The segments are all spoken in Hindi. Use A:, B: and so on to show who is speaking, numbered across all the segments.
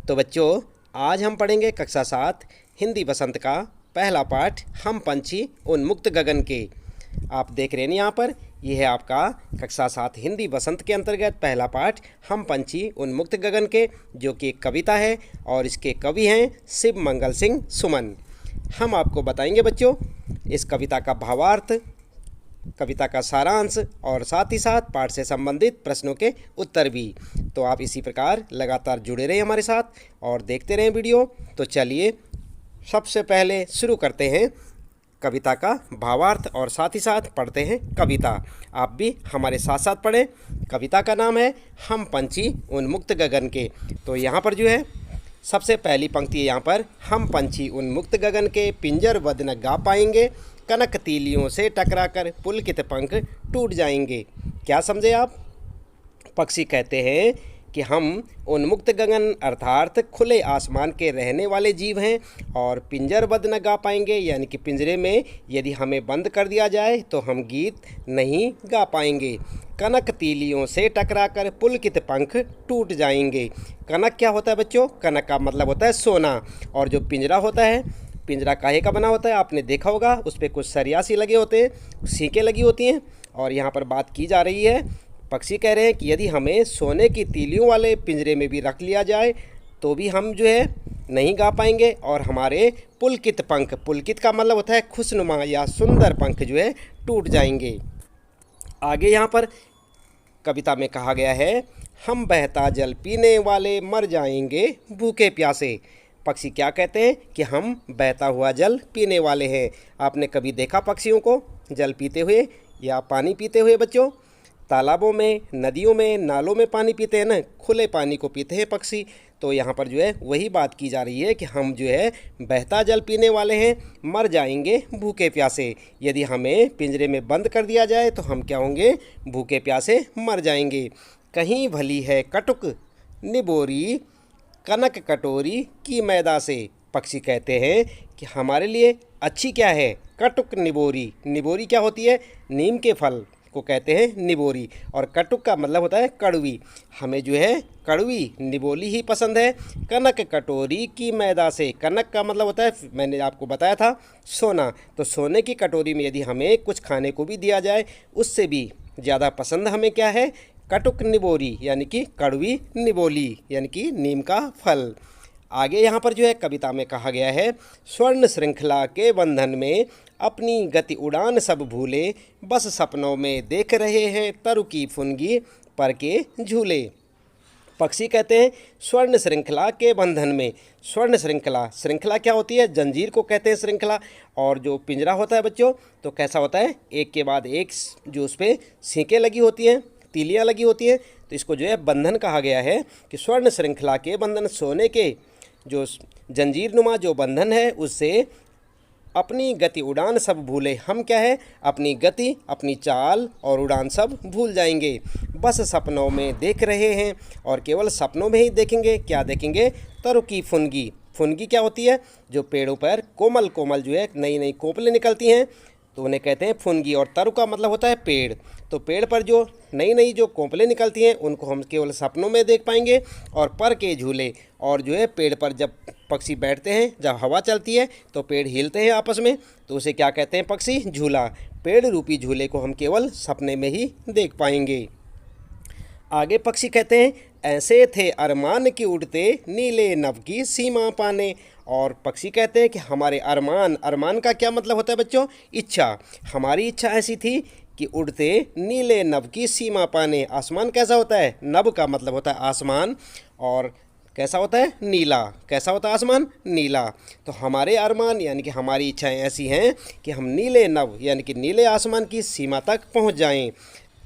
A: तो बच्चों, आज हम पढ़ेंगे कक्षा 7 हिंदी बसंत का पहला पाठ हम पंछी उन्मुक्त गगन के। आप देख रहे हैं यहाँ पर, यह है आपका कक्षा 7 हिंदी बसंत के अंतर्गत पहला पाठ हम पंछी उन्मुक्त गगन के, जो कि एक कविता है और इसके कवि हैं शिव मंगल सिंह सुमन। हम आपको बताएंगे बच्चों इस कविता का भावार्थ, कविता का सारांश और साथ ही साथ पाठ से संबंधित प्रश्नों के उत्तर भी। तो आप इसी प्रकार लगातार जुड़े रहें हमारे साथ और देखते रहें वीडियो। तो चलिए सबसे पहले शुरू करते हैं कविता का भावार्थ और साथ ही साथ पढ़ते हैं कविता। आप भी हमारे साथ साथ पढ़ें। कविता का नाम है हम पंछी उन्मुक्त गगन के। तो यहाँ पर जो है सबसे पहली पंक्ति है यहाँ पर, हम पंछी उन्मुक्त गगन के पिंजरबद्ध न गा पाएंगे, कनक तीलियों से टकराकर पुलकित पंख टूट जाएंगे। क्या समझे आप? पक्षी कहते हैं कि हम उन्मुक्त गगन अर्थात खुले आसमान के रहने वाले जीव हैं और पिंजरबद्ध न गा पाएंगे, यानी कि पिंजरे में यदि हमें बंद कर दिया जाए तो हम गीत नहीं गा पाएंगे। कनक तीलियों से टकराकर पुलकित पंख टूट जाएंगे। कनक क्या होता है बच्चों? कनक का मतलब होता है सोना। और जो पिंजरा होता है, पिंजरा काहे का बना होता है? आपने देखा होगा, उस पर कुछ सरियासी लगे होते हैं, सीकें लगी होती हैं। और यहाँ पर बात की जा रही है, पक्षी कह रहे हैं कि यदि हमें सोने की तीलियों वाले पिंजरे में भी रख लिया जाए तो भी हम जो है नहीं गा पाएंगे और हमारे पुलकित पंख, पुलकित का मतलब होता है खुशनुमा या सुंदर पंख, जो है टूट जाएंगे। आगे यहाँ पर कविता में कहा गया है, हम बहता जल पीने वाले मर जाएंगे भूखे प्यासे। पक्षी क्या कहते हैं कि हम बहता हुआ जल पीने वाले हैं। आपने कभी देखा पक्षियों को जल पीते हुए या पानी पीते हुए बच्चों? तालाबों में, नदियों में, नालों में पानी पीते हैं ना, खुले पानी को पीते हैं पक्षी। तो यहाँ पर जो है वही बात की जा रही है कि हम जो है बहता जल पीने वाले हैं, मर जाएंगे भूखे प्यासे। यदि हमें पिंजरे में बंद कर दिया जाए तो हम क्या होंगे? भूखे प्यासे मर जाएंगे। कहीं भली है कटुक निबोरी, कनक कटोरी की मैदा से। पक्षी कहते हैं कि हमारे लिए अच्छी क्या है? कटुक निबोरी। निबोरी क्या होती है? नीम के फल को कहते हैं निबोरी। और कटुक का मतलब होता है कड़वी। हमें जो है कड़वी निबोली ही पसंद है। कनक कटोरी की मैदा से। कनक का मतलब होता है, मैंने आपको बताया था, सोना। तो सोने की कटोरी में यदि हमें कुछ खाने को भी दिया जाए, उससे भी ज़्यादा पसंद हमें क्या है? कटुक निबोरी, यानी कि कड़वी निबोली, यानी कि नीम का फल। आगे यहाँ पर जो है कविता में कहा गया है, स्वर्ण श्रृंखला के बंधन में अपनी गति उड़ान सब भूले, बस सपनों में देख रहे हैं तरु की फुनगी पर के झूले। पक्षी कहते हैं स्वर्ण श्रृंखला के बंधन में। स्वर्ण श्रृंखला, श्रृंखला क्या होती है? जंजीर को कहते हैं श्रृंखला। और जो पिंजरा होता है बच्चों, तो कैसा होता है? एक के बाद एक जो उस पर सीकें लगी होती हैं, तीलियाँ लगी होती हैं। तो इसको जो है बंधन कहा गया है कि स्वर्ण श्रृंखला के बंधन, सोने के जो जंजीर नुमा जो बंधन है उससे अपनी गति उड़ान सब भूले। हम क्या है? अपनी गति, अपनी चाल और उड़ान सब भूल जाएंगे। बस सपनों में देख रहे हैं, और केवल सपनों में ही देखेंगे। क्या देखेंगे? तरु की फुनगी। फुनगी क्या होती है? जो पेड़ों पर कोमल कोमल जो है नई नई कोपलें निकलती हैं, तो उन्हें कहते हैं फुनगी। और तरु का मतलब होता है पेड़। तो पेड़ पर जो नई नई जो कोपलें निकलती हैं उनको हम केवल सपनों में देख पाएंगे। और पर के झूले, और जो है पेड़ पर जब पक्षी बैठते हैं, जब हवा चलती है तो पेड़ हिलते हैं आपस में, तो उसे क्या कहते हैं पक्षी? झूला। पेड़ रूपी झूले को हम केवल सपने में ही देख पाएंगे। आगे पक्षी कहते हैं, ऐसे थे अरमान की उड़ते नीले नभ की सीमा पाने। और पक्षी कहते हैं कि हमारे अरमान, अरमान का क्या मतलब होता है बच्चों? इच्छा। हमारी इच्छा ऐसी थी कि उड़ते नीले नभ की सीमा पाने। आसमान कैसा होता है? नभ का मतलब होता है आसमान, और कैसा होता है? नीला। कैसा होता है आसमान? नीला। तो हमारे अरमान यानी कि हमारी इच्छाएं ऐसी हैं कि हम नीले नभ यानी कि नीले आसमान की सीमा तक पहुंच जाएं।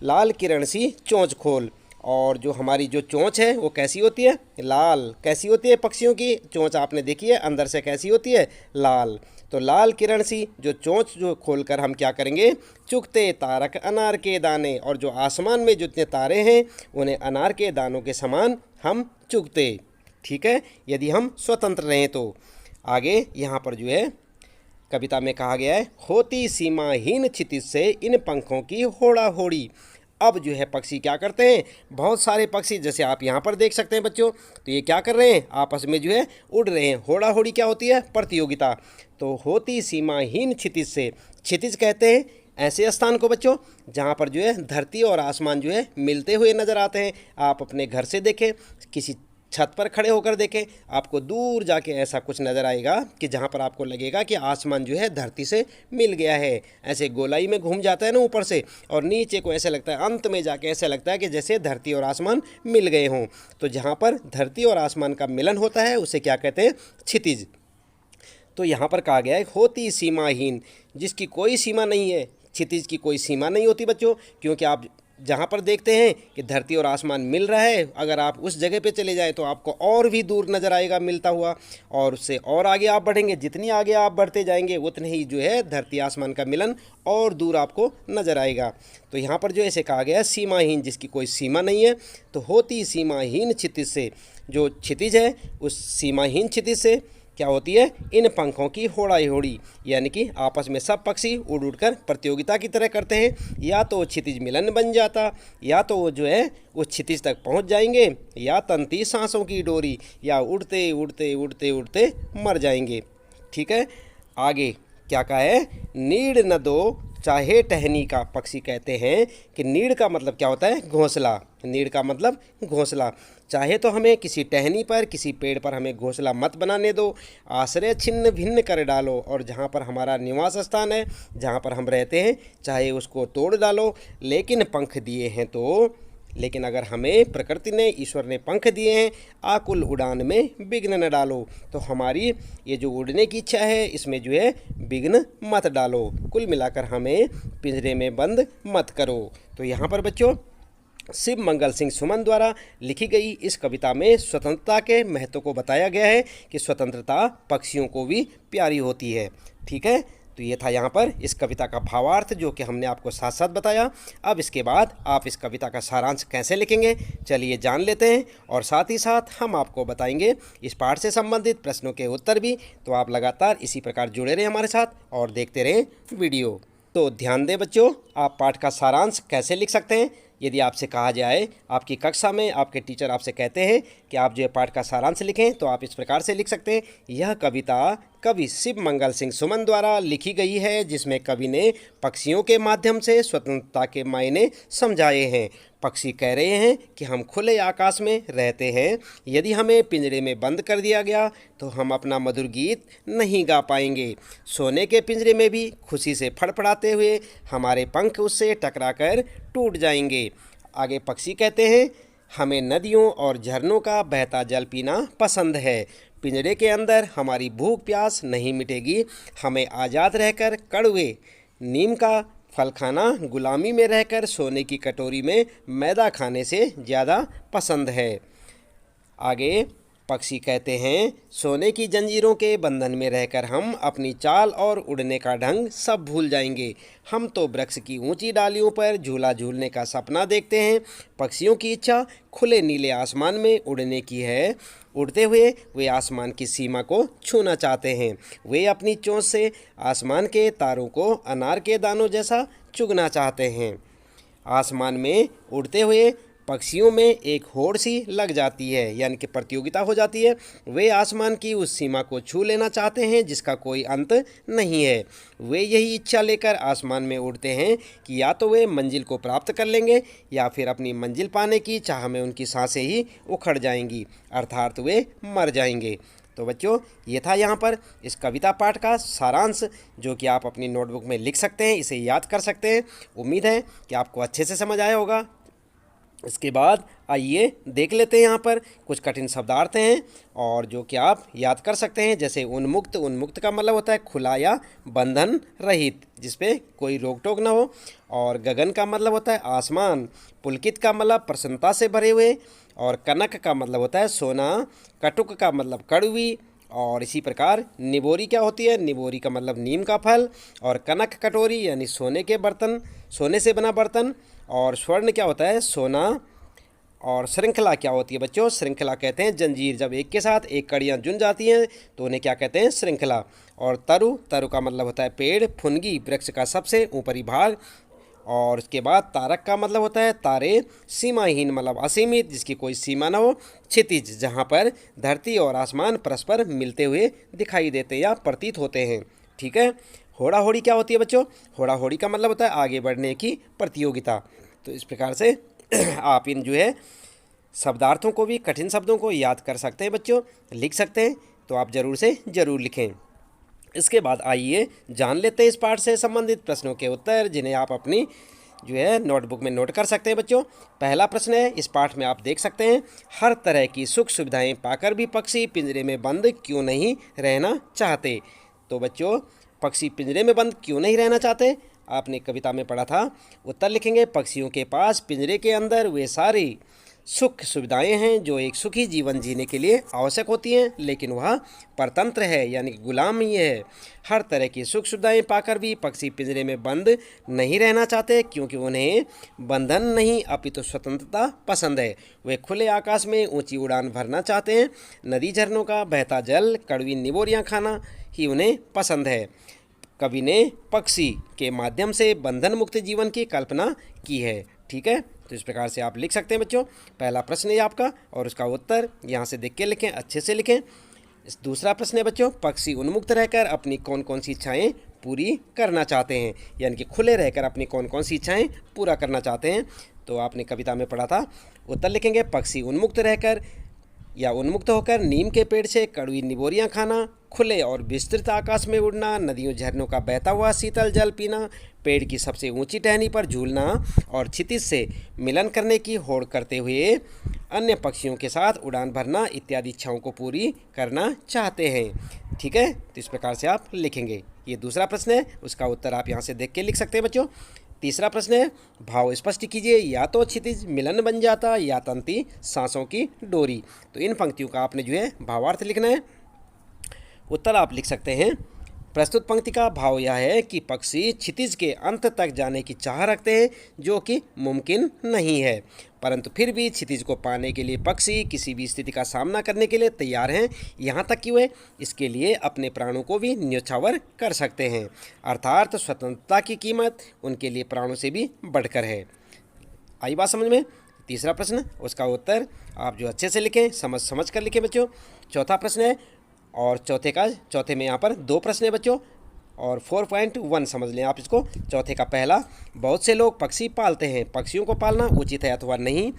A: लाल किरण सी चोंच खोल। और जो हमारी जो चोंच है वो कैसी होती है? लाल। कैसी होती है पक्षियों की चोंच? आपने देखी है अंदर से कैसी होती है? लाल। तो लाल किरण सी जो चोंच जो खोलकर हम क्या करेंगे? चुगते तारक अनार के दाने। और जो आसमान में जितने तारे हैं उन्हें अनार के दानों के समान हम चुगते। ठीक है, यदि हम स्वतंत्र रहें तो। आगे यहाँ पर जो है कविता में कहा गया है, होती सीमाहीन क्षितिज से इन पंखों की होड़ा होड़ी। अब जो है पक्षी क्या करते हैं, बहुत सारे पक्षी जैसे आप यहाँ पर देख सकते हैं बच्चों, तो ये क्या कर रहे हैं, आपस में जो है उड़ रहे हैं। होड़ा होड़ी क्या होती है, प्रतियोगिता। तो होती सीमाहीन क्षितिज से, क्षितिज कहते हैं ऐसे स्थान को बच्चों जहाँ पर जो है धरती और आसमान जो है मिलते हुए नज़र आते हैं। आप अपने घर से देखें, किसी छत पर खड़े होकर देखें, आपको दूर जाके ऐसा कुछ नज़र आएगा कि जहाँ पर आपको लगेगा कि आसमान जो है धरती से मिल गया है। ऐसे गोलाई में घूम जाता है ना ऊपर से, और नीचे को ऐसे लगता है, अंत में जाके ऐसा लगता है कि जैसे धरती और आसमान मिल गए हों। तो जहाँ पर धरती और आसमान का मिलन होता है उसे क्या कहते हैं, क्षितिज। तो यहाँ पर कहा गया है होती सीमाहीन, जिसकी कोई सीमा नहीं है। क्षितिज की कोई सीमा नहीं होती बच्चों, क्योंकि आप जहाँ पर देखते हैं कि धरती और आसमान मिल रहा है, अगर आप उस जगह पे चले जाएं तो आपको और भी दूर नज़र आएगा मिलता हुआ, और उससे और आगे आप बढ़ेंगे, जितनी आगे आप बढ़ते जाएंगे उतने ही जो है धरती आसमान का मिलन और दूर आपको नज़र आएगा। तो यहाँ पर जो ऐसे कहा गया है सीमाहीन, जिसकी कोई सीमा नहीं है। तो होती सीमाहीन क्षितिज से, जो क्षितिज है उस सीमाहीन क्षितिज से क्या होती है, इन पंखों की होड़ाई होड़ी, यानी कि आपस में सब पक्षी उड़ उड़कर प्रतियोगिता की तरह करते हैं। या तो क्षितिज मिलन बन जाता, या तो वो जो है उस क्षितिज तक पहुंच जाएंगे, या तंती सांसों की डोरी, या उड़ते उड़ते उड़ते उड़ते मर जाएंगे। ठीक है, आगे क्या कहा है, नीड़ न दो चाहे टहनी का। पक्षी कहते हैं कि नीड़ का मतलब क्या होता है, घोंसला। नीड़ का मतलब घोंसला। चाहे तो हमें किसी टहनी पर, किसी पेड़ पर हमें घोंसला मत बनाने दो, आश्रय छिन्न भिन्न कर डालो, और जहाँ पर हमारा निवास स्थान है, जहाँ पर हम रहते हैं, चाहे उसको तोड़ डालो। लेकिन पंख दिए हैं तो, लेकिन अगर हमें प्रकृति ने, ईश्वर ने पंख दिए हैं, आकुल उड़ान में विघ्न न डालो। तो हमारी ये जो उड़ने की इच्छा है इसमें जो है विघ्न मत डालो, कुल मिलाकर हमें पिंजरे में बंद मत करो। तो यहाँ पर बच्चों शिव मंगल सिंह सुमन द्वारा लिखी गई इस कविता में स्वतंत्रता के महत्व को बताया गया है कि स्वतंत्रता पक्षियों को भी प्यारी होती है। ठीक है, तो ये था यहाँ पर इस कविता का भावार्थ, जो कि हमने आपको साथ साथ बताया। अब इसके बाद आप इस कविता का सारांश कैसे लिखेंगे, चलिए जान लेते हैं, और साथ ही साथ हम आपको बताएंगे इस पाठ से संबंधित प्रश्नों के उत्तर भी। तो आप लगातार इसी प्रकार जुड़े रहें हमारे साथ और देखते रहें वीडियो। तो ध्यान दें बच्चों, आप पाठ का सारांश कैसे लिख सकते हैं। यदि आपसे कहा जाए, आपकी कक्षा में आपके टीचर आपसे कहते हैं कि आप जो है पाठ का सारांश लिखें, तो आप इस प्रकार से लिख सकते हैं, यह कविता कवि शिव मंगल सिंह सुमन द्वारा लिखी गई है, जिसमें कवि ने पक्षियों के माध्यम से स्वतंत्रता के मायने समझाए हैं। पक्षी कह रहे हैं कि हम खुले आकाश में रहते हैं, यदि हमें पिंजरे में बंद कर दिया गया तो हम अपना मधुर गीत नहीं गा पाएंगे। सोने के पिंजरे में भी खुशी से फड़फड़ाते हुए हमारे पंख उससे टकराकर टूट जाएंगे। आगे पक्षी कहते हैं, हमें नदियों और झरनों का बहता जल पीना पसंद है। पिंजरे के अंदर हमारी भूख प्यास नहीं मिटेगी। हमें आज़ाद रहकर कड़वे नीम का फल खाना, गुलामी में रहकर सोने की कटोरी में मैदा खाने से ज़्यादा पसंद है। आगे पक्षी कहते हैं, सोने की जंजीरों के बंधन में रहकर हम अपनी चाल और उड़ने का ढंग सब भूल जाएंगे। हम तो वृक्ष की ऊंची डालियों पर झूला झूलने का सपना देखते हैं। पक्षियों की इच्छा खुले नीले आसमान में उड़ने की है। उड़ते हुए वे आसमान की सीमा को छूना चाहते हैं। वे अपनी चोंच से आसमान के तारों को अनार के दानों जैसा चुगना चाहते हैं। आसमान में उड़ते हुए पक्षियों में एक होड़ सी लग जाती है, यानी कि प्रतियोगिता हो जाती है। वे आसमान की उस सीमा को छू लेना चाहते हैं जिसका कोई अंत नहीं है। वे यही इच्छा लेकर आसमान में उड़ते हैं कि या तो वे मंजिल को प्राप्त कर लेंगे, या फिर अपनी मंजिल पाने की चाह में उनकी सांसें ही उखड़ जाएंगी, अर्थात वे मर जाएंगे। तो बच्चों, ये था यहाँ पर इस कविता पाठ का सारांश, जो कि आप अपनी नोटबुक में लिख सकते हैं, इसे याद कर सकते हैं। उम्मीद है कि आपको अच्छे से समझ आया होगा। इसके बाद आइए देख लेते हैं, यहाँ पर कुछ कठिन शब्दार्थ हैं और जो कि आप याद कर सकते हैं। जैसे उन्मुक्त, उन्मुक्त का मतलब होता है खुला या बंधन रहित, जिसपे कोई रोक टोक ना हो। और गगन का मतलब होता है आसमान। पुलकित का मतलब प्रसन्नता से भरे हुए। और कनक का मतलब होता है सोना। कटुक का मतलब कड़वी। और इसी प्रकार निबोरी क्या होती है, निबोरी का मतलब नीम का फल। और कनक कटोरी यानी सोने के बर्तन, सोने से बना बर्तन। और स्वर्ण क्या होता है, सोना। और श्रृंखला क्या होती है बच्चों, श्रृंखला कहते हैं जंजीर, जब एक के साथ एक कड़ियाँ जुन जाती हैं तो उन्हें क्या कहते हैं, श्रृंखला। और तरु, तरु का मतलब होता है पेड़। फुनगी वृक्ष का सबसे ऊपरी भाग। और उसके बाद तारक का मतलब होता है तारे, सीमाहीन मतलब असीमित, जिसकी कोई सीमा ना हो, क्षितिज जहाँ पर धरती और आसमान परस्पर मिलते हुए दिखाई देते या प्रतीत होते हैं। ठीक है। होड़ा होड़ी क्या होती है बच्चों? होड़ा होड़ी का मतलब होता है आगे बढ़ने की प्रतियोगिता। तो इस प्रकार से आप इन जो है शब्दार्थों को भी, कठिन शब्दों को याद कर सकते हैं बच्चों, लिख सकते हैं। तो आप ज़रूर से ज़रूर लिखें। इसके बाद आइए जान लेते हैं इस पाठ से संबंधित प्रश्नों के उत्तर, जिन्हें आप अपनी जो है नोटबुक में नोट कर सकते हैं बच्चों। पहला प्रश्न है, इस पाठ में आप देख सकते हैं, हर तरह की सुख सुविधाएं पाकर भी पक्षी पिंजरे में बंद क्यों नहीं रहना चाहते? तो बच्चों, पक्षी पिंजरे में बंद क्यों नहीं रहना चाहते? आपने कविता में पढ़ा था। उत्तर लिखेंगे, पक्षियों के पास पिंजरे के अंदर वे सारी सुख सुविधाएं हैं जो एक सुखी जीवन जीने के लिए आवश्यक होती हैं, लेकिन वह परतंत्र है, यानी कि गुलाम ही है। हर तरह की सुख सुविधाएं पाकर भी पक्षी पिंजरे में बंद नहीं रहना चाहते, क्योंकि उन्हें बंधन नहीं अपितु स्वतंत्रता पसंद है। वे खुले आकाश में ऊंची उड़ान भरना चाहते हैं। नदी झरनों का बहता जल, कड़वी निबोरियां खाना ही उन्हें पसंद है। कवि ने पक्षी के माध्यम से बंधन मुक्त जीवन की कल्पना की है। ठीक है। तो इस प्रकार से आप लिख सकते हैं बच्चों। पहला प्रश्न है आपका और उसका उत्तर यहाँ से देख के लिखें, अच्छे से लिखें। इस दूसरा प्रश्न है बच्चों, पक्षी उन्मुक्त रहकर अपनी कौन कौन सी इच्छाएं पूरी करना चाहते हैं, यानी कि खुले रहकर अपनी कौन कौन सी इच्छाएं पूरा करना चाहते हैं? तो आपने कविता में पढ़ा था। उत्तर लिखेंगे, पक्षी उन्मुक्त रहकर या उन्मुक्त होकर नीम के पेड़ से कड़वी निबोरियां खाना, खुले और विस्तृत आकाश में उड़ना, नदियों झरनों का बहता हुआ शीतल जल पीना, पेड़ की सबसे ऊंची टहनी पर झूलना और क्षितिज से मिलन करने की होड़ करते हुए अन्य पक्षियों के साथ उड़ान भरना इत्यादि इच्छाओं को पूरी करना चाहते हैं। ठीक है। तो इस प्रकार से आप लिखेंगे। ये दूसरा प्रश्न है, उसका उत्तर आप यहाँ से देख के लिख सकते हैं बच्चों। तीसरा प्रश्न है, भाव स्पष्ट कीजिए, या तो क्षितिज मिलन बन जाता या तंती सांसों की डोरी। तो इन पंक्तियों का आपने जो है भावार्थ लिखना है। उत्तर आप लिख सकते हैं, प्रस्तुत पंक्ति का भाव यह है कि पक्षी क्षितिज के अंत तक जाने की चाह रखते हैं, जो कि मुमकिन नहीं है, परंतु फिर भी क्षितिज को पाने के लिए पक्षी किसी भी स्थिति का सामना करने के लिए तैयार हैं, यहाँ तक कि वे इसके लिए अपने प्राणों को भी न्योछावर कर सकते हैं। अर्थात स्वतंत्रता की कीमत उनके लिए प्राणों से भी बढ़कर है। आई बात समझ में? तीसरा प्रश्न, उसका उत्तर आप जो अच्छे से लिखें, समझ कर लिखें बच्चों। चौथा प्रश्न है, और चौथे में यहाँ पर दो प्रश्न है बच्चों, और 4.1 समझ लें आप इसको। चौथे का पहला, बहुत से लोग पक्षी पालते हैं, पक्षियों को पालना उचित है अथवा नहीं?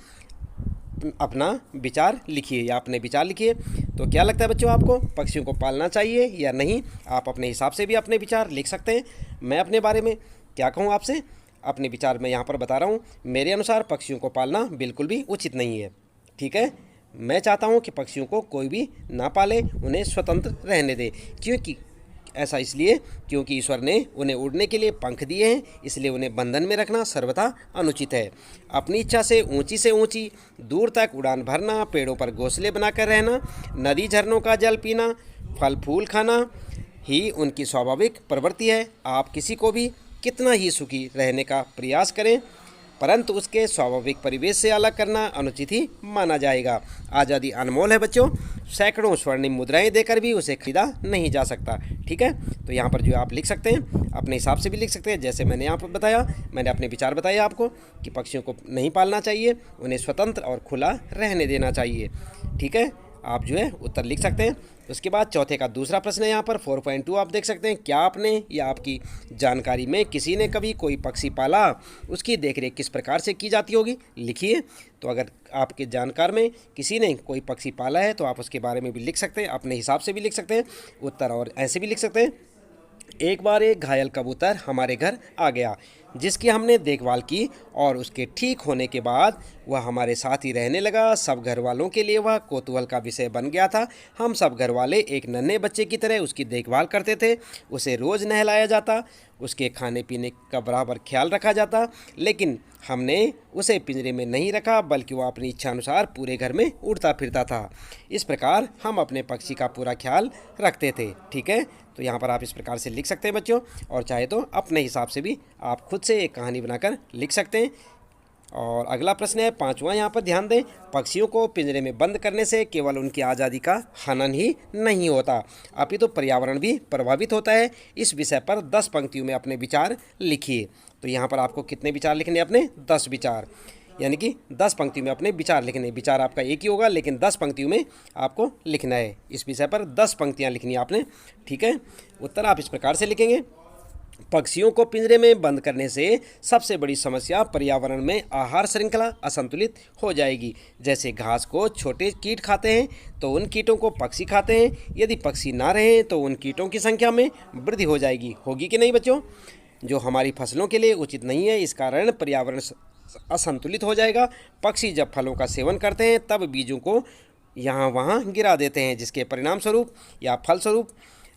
A: अपना विचार लिखिए या अपने विचार लिखिए। तो क्या लगता है बच्चों आपको, पक्षियों को पालना चाहिए या नहीं? आप अपने हिसाब से भी अपने विचार लिख सकते हैं। मैं अपने बारे में क्या कहूँ आपसे, अपने विचार मैं यहाँ पर बता रहा हूँ। मेरे अनुसार पक्षियों को पालना बिल्कुल भी उचित नहीं है। ठीक है। मैं चाहता हूँ कि पक्षियों को कोई भी ना पाले, उन्हें स्वतंत्र रहने दे। क्योंकि ऐसा इसलिए क्योंकि ईश्वर ने उन्हें उड़ने के लिए पंख दिए हैं, इसलिए उन्हें बंधन में रखना सर्वथा अनुचित है। अपनी इच्छा से ऊंची दूर तक उड़ान भरना, पेड़ों पर घोंसले बनाकर रहना, नदी झरनों का जल पीना, फल फूल खाना ही उनकी स्वाभाविक प्रवृत्ति है। आप किसी को भी कितना ही सुखी रहने का प्रयास करें, परंतु उसके स्वाभाविक परिवेश से अलग करना अनुचित ही माना जाएगा। आज़ादी अनमोल है बच्चों, सैकड़ों स्वर्णिम मुद्राएं देकर भी उसे खरीदा नहीं जा सकता। ठीक है। तो यहाँ पर जो आप लिख सकते हैं, अपने हिसाब से भी लिख सकते हैं। जैसे मैंने यहाँ पर बताया, मैंने अपने विचार बताए आपको कि पक्षियों को नहीं पालना चाहिए, उन्हें स्वतंत्र और खुला रहने देना चाहिए। ठीक है। आप जो है उत्तर लिख सकते हैं। उसके बाद चौथे का दूसरा प्रश्न है यहाँ पर 4.2 आप देख सकते हैं, क्या आपने या आपकी जानकारी में किसी ने कभी कोई पक्षी पाला, उसकी देखरेख किस प्रकार से की जाती होगी, लिखिए। तो अगर आपके जानकार में किसी ने कोई पक्षी पाला है तो आप उसके बारे में भी लिख सकते हैं, अपने हिसाब से भी लिख सकते हैं उत्तर, और ऐसे भी लिख सकते हैं, एक बार एक घायल कबूतर हमारे घर आ गया, जिसकी हमने देखभाल की और उसके ठीक होने के बाद वह हमारे साथ ही रहने लगा। सब घर वालों के लिए वह कौतूहल का विषय बन गया था। हम सब घर वाले एक नन्हे बच्चे की तरह उसकी देखभाल करते थे। उसे रोज़ नहलाया जाता, उसके खाने पीने का बराबर ख्याल रखा जाता, लेकिन हमने उसे पिंजरे में नहीं रखा, बल्कि वह अपनी इच्छा अनुसार पूरे घर में उड़ता फिरता था। इस प्रकार हम अपने पक्षी का पूरा ख्याल रखते थे। ठीक है। तो यहाँ पर आप इस प्रकार से लिख सकते हैं बच्चों, और चाहे तो अपने हिसाब से भी आप खुद से एक कहानी बनाकर लिख सकते हैं। और अगला प्रश्न है 5वां, यहाँ पर ध्यान दें, पक्षियों को पिंजरे में बंद करने से केवल उनकी आज़ादी का हनन ही नहीं होता अपितु पर्यावरण भी प्रभावित होता है। इस विषय पर 10 पंक्तियों में अपने विचार लिखिए। तो यहाँ पर आपको कितने विचार लिखने हैं? अपने 10 विचार, यानी कि 10 पंक्तियों में अपने विचार लिखने। विचार आपका एक ही होगा लेकिन 10 पंक्तियों में आपको लिखना है। इस विषय पर 10 पंक्तियाँ लिखनी है आपने, ठीक है। उत्तर आप इस प्रकार से लिखेंगे। पक्षियों को पिंजरे में बंद करने से सबसे बड़ी समस्या पर्यावरण में आहार श्रृंखला असंतुलित हो जाएगी। जैसे घास को छोटे कीट खाते हैं तो उन कीटों को पक्षी खाते हैं। यदि पक्षी ना रहें तो उन कीटों की संख्या में वृद्धि हो जाएगी। होगी कि नहीं बच्चों? जो हमारी फसलों के लिए उचित नहीं है, इस कारण पर्यावरण असंतुलित हो जाएगा। पक्षी जब फलों का सेवन करते हैं तब बीजों को यहाँ वहाँ गिरा देते हैं, जिसके परिणाम स्वरूप या फलस्वरूप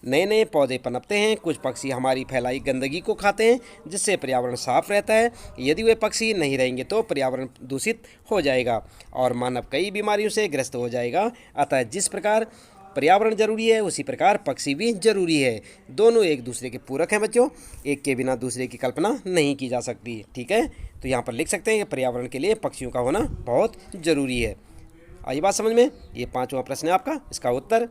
A: नए नए पौधे पनपते हैं। कुछ पक्षी हमारी फैलाई गंदगी को खाते हैं, जिससे पर्यावरण साफ रहता है। यदि वे पक्षी नहीं रहेंगे तो पर्यावरण दूषित हो जाएगा और मानव कई बीमारियों से ग्रस्त हो जाएगा। अतः जिस प्रकार पर्यावरण जरूरी है उसी प्रकार पक्षी भी जरूरी है। दोनों एक दूसरे के पूरक हैं बच्चों, एक के बिना दूसरे की कल्पना नहीं की जा सकती, ठीक है। तो यहाँ पर लिख सकते हैं कि पर्यावरण के लिए पक्षियों का होना बहुत ज़रूरी है। आई बात समझ में? ये 5वां प्रश्न है आपका, इसका उत्तर।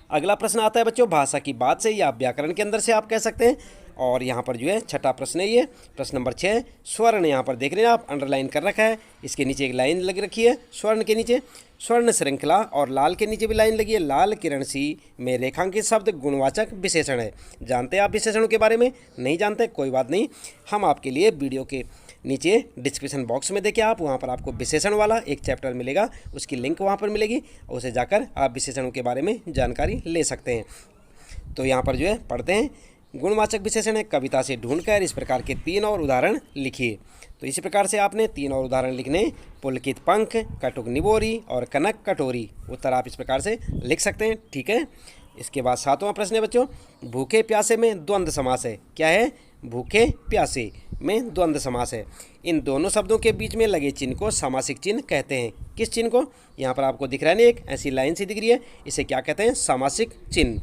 A: अगला प्रश्न आता है बच्चों भाषा की बात से या व्याकरण के अंदर से आप कह सकते हैं। और यहाँ पर जो है 6ठा प्रश्न है, ये प्रश्न नंबर 6। स्वर्ण यहाँ पर देख रहे हैं आप, अंडरलाइन कर रखा है। इसके नीचे एक लाइन लग रखी है स्वर्ण के नीचे, स्वर्ण श्रृंखला, और लाल के नीचे भी लाइन लगी है। लाल किरण सी में रेखांकित शब्द गुणवाचक विशेषण है। जानते हैं आप विशेषणों के बारे में? नहीं जानते, कोई बात नहीं, हम आपके लिए वीडियो के नीचे डिस्क्रिप्शन बॉक्स में देखिए आप, वहाँ पर आपको विशेषण वाला एक चैप्टर मिलेगा, उसकी लिंक वहाँ पर मिलेगी, उसे जाकर आप विशेषणों के बारे में जानकारी ले सकते हैं। तो यहाँ पर जो है पढ़ते हैं, गुणवाचक विशेषण है, कविता से ढूंढकर इस प्रकार के 3 और उदाहरण लिखिए। तो इसी प्रकार से आपने 3 और उदाहरण लिखने, पुलकित पंख, कटुक निबोरी और कनक कटोरी। उत्तर आप इस प्रकार से लिख सकते हैं, ठीक है। इसके बाद 7वां प्रश्न है बच्चों, भूखे प्यासे में द्वंद्व समास है। क्या है? भूखे प्यासे में द्वंद्व समास है। इन दोनों शब्दों के बीच में लगे चिन्ह को सामासिक चिन्ह कहते हैं। किस चिन्ह को? यहाँ पर आपको दिख रहा है ना, एक ऐसी लाइन सी दिख रही है, इसे क्या कहते हैं? सामासिक चिन्ह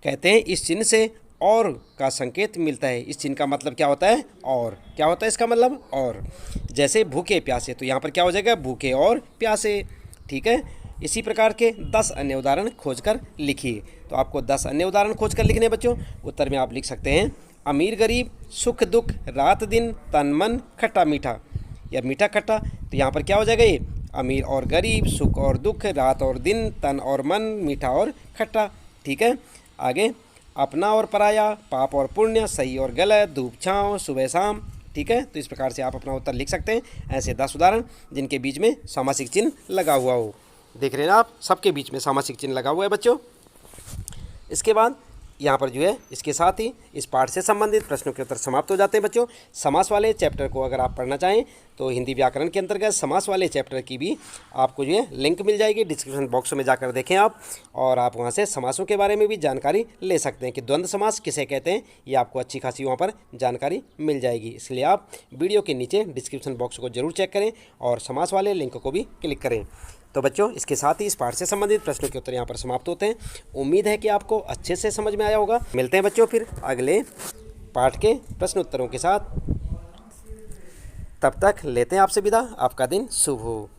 A: कहते हैं। इस चिन्ह से और का संकेत मिलता है। इस चिन्ह का मतलब क्या होता है? और। क्या होता है इसका मतलब? और। जैसे भूखे प्यासे, तो यहाँ पर क्या हो जाएगा? भूखे और प्यासे, ठीक है। इसी प्रकार के 10 अन्य उदाहरण खोजकर लिखिए। तो आपको 10 अन्य उदाहरण खोजकर लिखने हैं बच्चों। उत्तर में आप लिख सकते हैं, अमीर गरीब, सुख दुख, रात दिन, तन मन, खट्टा मीठा या मीठा खट्टा। तो यहाँ पर क्या हो जाएगा? ये अमीर और गरीब, सुख और दुख, रात और दिन, तन और मन, मीठा और खट्टा, ठीक है। आगे, अपना और पराया, पाप और पुण्य, सही और गलत, धूप छाँव, सुबह शाम, ठीक है। तो इस प्रकार से आप अपना उत्तर लिख सकते हैं। ऐसे 10 उदाहरण जिनके बीच में सामासिक चिन्ह लगा हुआ हो। देख रहे हैं आप, सबके बीच में सामासिक चिन्ह लगा हुआ है बच्चों। इसके बाद यहाँ पर जो है इसके साथ ही इस पाठ से संबंधित प्रश्नों के उत्तर समाप्त हो जाते हैं बच्चों। समास वाले चैप्टर को अगर आप पढ़ना चाहें तो हिंदी व्याकरण के अंतर्गत समास वाले चैप्टर की भी आपको जो है लिंक मिल जाएगी, डिस्क्रिप्शन बॉक्स में जाकर देखें आप, और आप वहाँ से समासों के बारे में भी जानकारी ले सकते हैं कि द्वंद्व समास किसे कहते हैं। ये आपको अच्छी खासी वहाँ पर जानकारी मिल जाएगी। इसलिए आप वीडियो के नीचे डिस्क्रिप्शन बॉक्स को जरूर चेक करें और समास वाले लिंक को भी क्लिक करें। तो बच्चों, इसके साथ ही इस पाठ से संबंधित प्रश्नों के उत्तर यहाँ पर समाप्त होते हैं। उम्मीद है कि आपको अच्छे से समझ में आया होगा। मिलते हैं बच्चों फिर अगले पाठ के प्रश्न उत्तरों के साथ। तब तक लेते हैं आपसे विदा। आपका दिन शुभ हो।